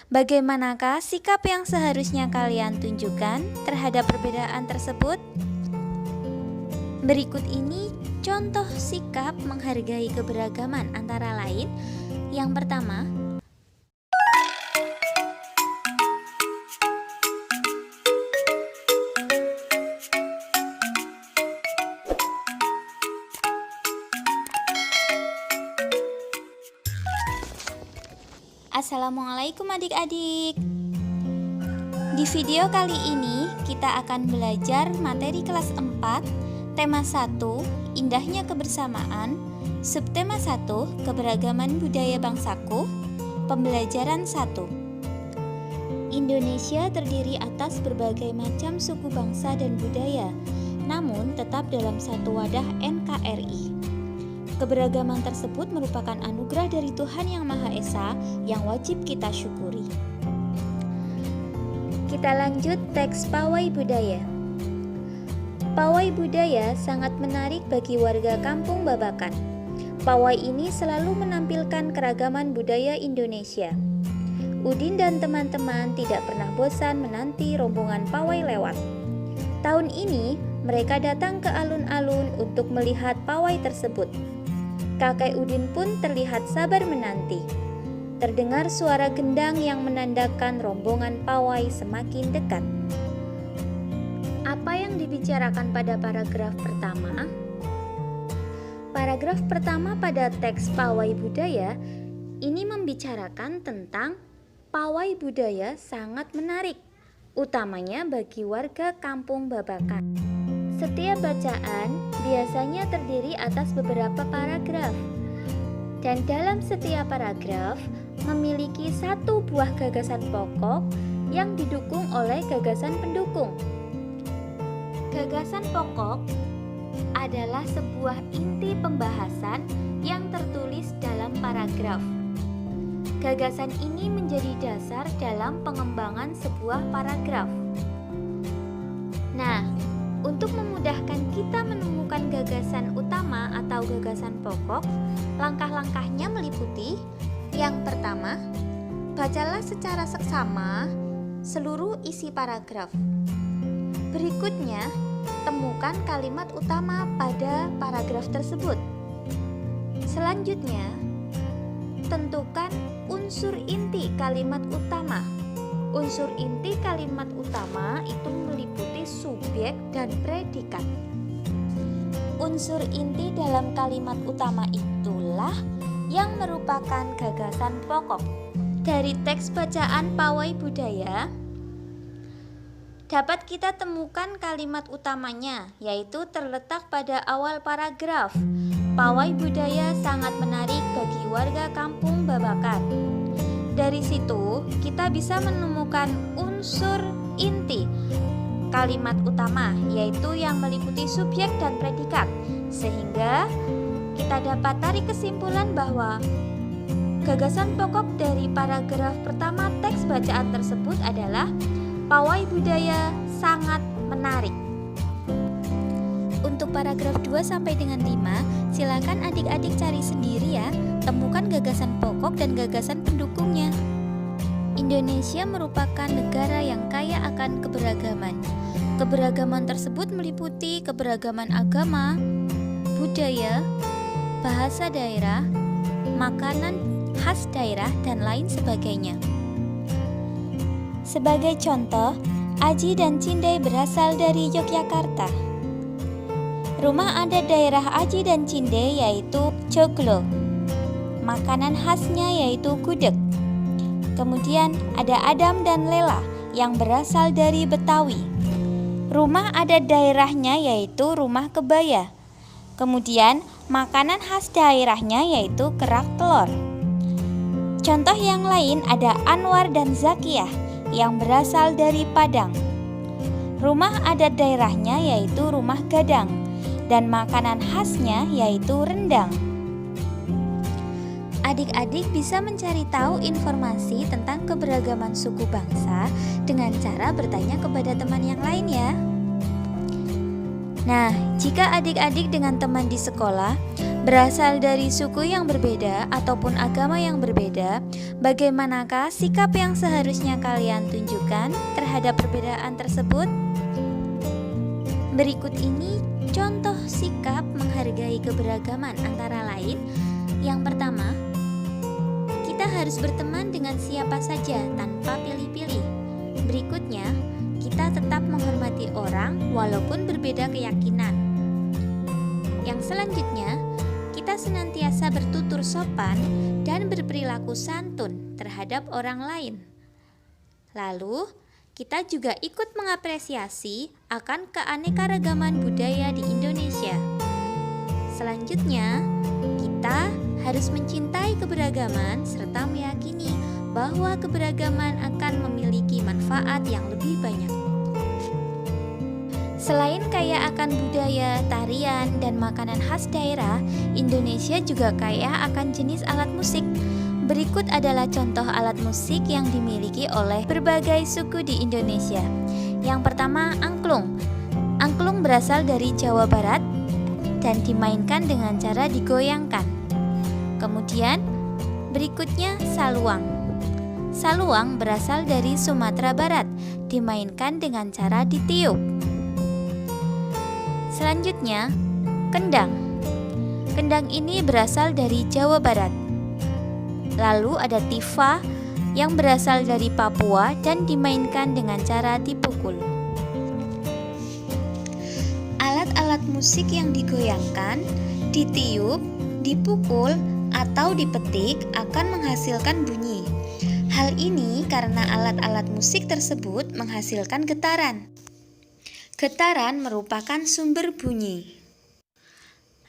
Bagaimanakah sikap yang seharusnya kalian tunjukkan terhadap perbedaan tersebut? Berikut ini contoh sikap menghargai keberagaman antara lain. Yang pertama, Assalamualaikum adik-adik. Di video kali ini kita akan belajar materi kelas 4, tema 1, indahnya kebersamaan, subtema 1, keberagaman budaya bangsaku, pembelajaran 1. Indonesia terdiri atas berbagai macam suku bangsa dan budaya, namun tetap dalam satu wadah NKRI. Keberagaman tersebut merupakan anugerah dari Tuhan Yang Maha Esa yang wajib kita syukuri. Kita lanjut teks Pawai Budaya. Pawai budaya sangat menarik bagi warga Kampung Babakan. Pawai ini selalu menampilkan keragaman budaya Indonesia. Udin dan teman-teman tidak pernah bosan menanti rombongan pawai lewat. Tahun ini mereka datang ke alun-alun untuk melihat pawai tersebut. Kakek Udin pun terlihat sabar menanti. Terdengar suara gendang yang menandakan rombongan pawai semakin dekat. Apa yang dibicarakan pada paragraf pertama? Paragraf pertama pada teks Pawai Budaya ini membicarakan tentang pawai budaya sangat menarik, utamanya bagi warga Kampung Babakan. Setiap bacaan biasanya terdiri atas beberapa paragraf, dan dalam setiap paragraf memiliki satu buah gagasan pokok yang didukung oleh gagasan pendukung. Gagasan pokok adalah sebuah inti pembahasan yang tertulis dalam paragraf. Gagasan ini menjadi dasar dalam pengembangan sebuah paragraf. Nah, untuk memudahkan kita menemukan gagasan utama atau gagasan pokok, langkah-langkahnya meliputi: yang pertama, bacalah secara seksama seluruh isi paragraf. Berikutnya, temukan kalimat utama pada paragraf tersebut. Selanjutnya, tentukan unsur inti kalimat utama. Unsur inti kalimat utama itu meliputi subjek dan predikat. Unsur inti dalam kalimat utama itulah yang merupakan gagasan pokok. Dari teks bacaan Pawai Budaya dapat kita temukan kalimat utamanya, yaitu terletak pada awal paragraf. Pawai budaya sangat menarik bagi warga Kampung Babakan. Dari situ, kita bisa menemukan unsur inti kalimat utama, yaitu yang meliputi subjek dan predikat, sehingga kita dapat tarik kesimpulan bahwa gagasan pokok dari paragraf pertama teks bacaan tersebut adalah pawai budaya sangat menarik. Untuk paragraf 2 sampai dengan 5, silakan adik-adik cari sendiri ya. Temukan gagasan pokok dan gagasan pendukungnya. Indonesia merupakan negara yang kaya akan keberagaman. Keberagaman tersebut meliputi keberagaman agama, budaya, bahasa daerah, makanan khas daerah, dan lain sebagainya. Sebagai contoh, Aji dan Cindai berasal dari Yogyakarta. Rumah adat daerah Aji dan Cindai yaitu joglo. Makanan khasnya yaitu gudeg. Kemudian ada Adam dan Lela yang berasal dari Betawi. Rumah adat daerahnya yaitu rumah kebaya. Kemudian makanan khas daerahnya yaitu kerak telur. Contoh yang lain ada Anwar dan Zakiyah yang berasal dari Padang. Rumah adat daerahnya yaitu rumah gadang dan makanan khasnya yaitu rendang. Adik-adik bisa mencari tahu informasi tentang keberagaman suku bangsa dengan cara bertanya kepada teman yang lain ya. Nah, jika adik-adik dengan teman di sekolah berasal dari suku yang berbeda ataupun agama yang berbeda, bagaimanakah sikap yang seharusnya kalian tunjukkan terhadap perbedaan tersebut? Berikut ini contoh sikap menghargai keberagaman antara lain. Yang pertama, kita harus berteman dengan siapa saja tanpa pilih-pilih. Berikutnya, kita tetap menghormati orang walaupun berbeda keyakinan. Yang selanjutnya, kita senantiasa bertutur sopan dan berperilaku santun terhadap orang lain. Lalu, kita juga ikut mengapresiasi akan keanekaragaman budaya di Indonesia. Selanjutnya, kita harus mencintai keberagaman serta meyakini bahwa keberagaman akan memiliki manfaat yang lebih banyak. Selain kaya akan budaya, tarian, dan makanan khas daerah, Indonesia juga kaya akan jenis alat musik. Berikut adalah contoh alat musik yang dimiliki oleh berbagai suku di Indonesia. Yang pertama, angklung. Angklung berasal dari Jawa Barat dan dimainkan dengan cara digoyangkan. Kemudian, berikutnya saluang. Saluang berasal dari Sumatera Barat, dimainkan dengan cara ditiup. Selanjutnya, kendang. Kendang ini berasal dari Jawa Barat. Lalu ada tifa yang berasal dari Papua dan dimainkan dengan cara dipukul. Alat-alat musik yang digoyangkan, ditiup, dipukul, atau dipetik akan menghasilkan bunyi. Hal ini karena alat-alat musik tersebut menghasilkan getaran. Getaran merupakan sumber bunyi.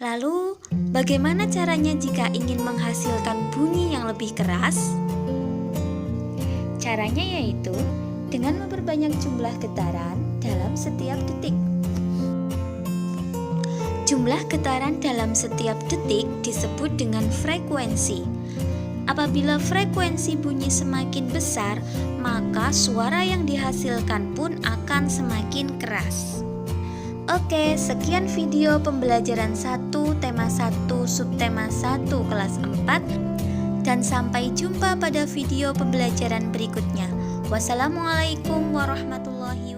Lalu, bagaimana caranya jika ingin menghasilkan bunyi yang lebih keras? Caranya yaitu dengan memperbanyak jumlah getaran dalam setiap detik. Jumlah getaran dalam setiap detik disebut dengan frekuensi. Apabila frekuensi bunyi semakin besar, maka suara yang dihasilkan pun akan semakin keras. Oke, sekian video pembelajaran 1, tema 1, subtema 1, kelas 4. Dan sampai jumpa pada video pembelajaran berikutnya. Wassalamualaikum warahmatullahi wabarakatuh.